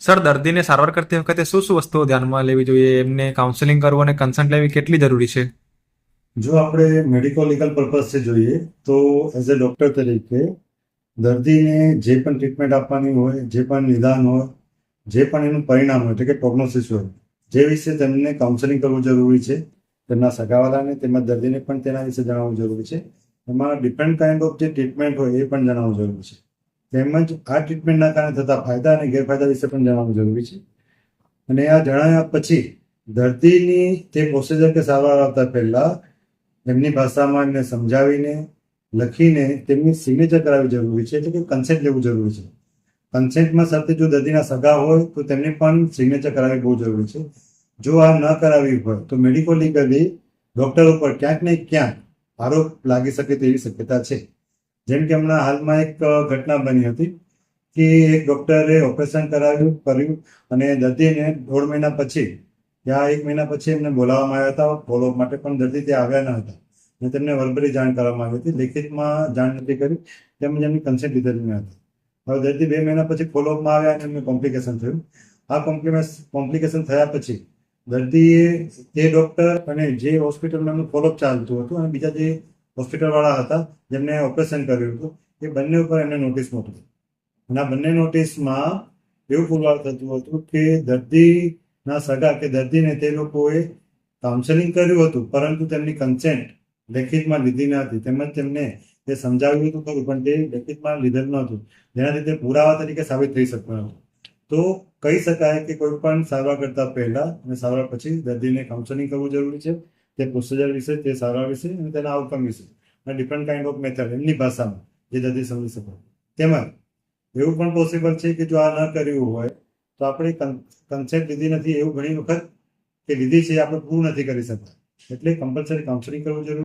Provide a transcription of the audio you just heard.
Sir, દર્દીને સારવાર કરતી વખતે શું શું વસ્તુઓ ધ્યાનમાં લેવી જોઈએ? એમને કાઉન્સેલિંગ કરવું અને કન્સલ્ટ લેવી કેટલી જરૂરી છે? જો આપણે મેડિકો લીગલ પર્પઝથી જોઈએ તો એઝ અ ડૉક્ટર તરીકે દર્દીને જે પણ ટ્રીટમેન્ટ આપવાની હોય, જે પણ નિદાન હોય, જે પણ એનું પરિણામ હોય એટલે કે પ્રોગ્નોસિસ હોય, જે વિશે તેમને કાઉન્સેલિંગ કરવું જરૂરી છે. તેમના સગાવાલાને તેમજ દર્દીને પણ તેના વિશે જણાવવું જરૂરી છે. એમાં ડિફરન્ટ કાઇન્ડ ઓફ જે ટ્રીટમેન્ટ હોય એ પણ જણાવવું જરૂરી છે. તેમજ આ ટ્રીટમેન્ટના કારણે થતા ફાયદા અને ગેરફાયદા વિશે પણ જણાવવું જરૂરી છે. અને આ જણાવ્યા પછી દર્દીની તે પ્રોસિજર કે સારવાર આવતા પહેલા એમની ભાષામાં એમને સમજાવીને લખીને તેમની સિગ્નેચર કરાવવી જરૂરી છે, એટલે કે કન્સેન્ટ લેવું જરૂરી છે. કન્સેન્ટમાં સાથે જો દર્દીના સગા હોય તો તેમની પણ સિગ્નેચર કરાવવી બહુ જરૂરી છે. જો આ ન કરાવી હોય તો મેડિકો લીગલી ડૉક્ટર ઉપર ક્યાંક ને ક્યાંક આરોપ લાગી શકે તેવી શક્યતા છે. જેમ કે હમણાં હાલમાં એક ઘટના બની હતી કે એક ડૉક્ટરે ઓપરેશન કર્યું અને દર્દીને 1.5 મહિના પછી ત્યાં 1 મહિના પછી એમને બોલાવવામાં આવ્યા હતા ફોલોઅપ માટે, પણ દર્દી ત્યાં આવ્યા ન હતા અને તેમને વર્બલી જાણ કરવામાં આવી હતી, લેખિતમાં જાણ નથી કરી, તેમજ એમની કન્સેન્ટ લીધેલી ન હતી. હવે દર્દી 2 મહિના પછી ફોલોઅપમાં આવ્યા અને એમને કોમ્પ્લિકેશન થયું. આ કોમ્પ્લિકેશન થયા પછી દર્દીએ તે ડૉક્ટર અને જે હોસ્પિટલમાં એમનું ફોલોઅપ ચાલતું હતું અને બીજા જે હોસ્પિટલવાળા હતા જેમને ઓપરેશન કર્યું હતું એ બંને ઉપર એમને નોટિસ મોકલી. અને આ બંને નોટિસમાં એવું પુરવાર થતું હતું કે દર્દીના સગા કે દર્દીને તે લોકોએ કાઉન્સેલિંગ કર્યું હતું પરંતુ તેમની કન્સેન્ટ લેખિતમાં લીધી ન હતી, તેમજ તેમને તે સમજાવ્યું હતું ખરું પણ તે લેખિતમાં લીધેલ નહોતું, જેનાથી તે પુરાવા તરીકે સાબિત થઈ શકતું હતું. તો કહી શકાય કે કોઈ પણ સારવાર કરતા પહેલા અને સારવાર પછી દર્દીને કાઉન્સેલિંગ કરવું જરૂરી છે. તે પ્રોસિજર વિશે, તે સારવાર વિશે અને તેના આઉટકમ વિશે અને ડિફરન્ટ કાઇન્ડ ઓફ મેથડ એમની ભાષામાં જે દર્દી સમજી શકે. તેમજ એવું પણ પોસિબલ છે કે જો આ ન કર્યું હોય તો આપણે કન્સેન્ટ લીધી નથી એવું ઘણી વખત કે લીધી છે આપણે પ્રૂવ નથી કરી શકતા, એટલે કમ્પલસરી કાઉન્સેલિંગ કરવું જરૂરી.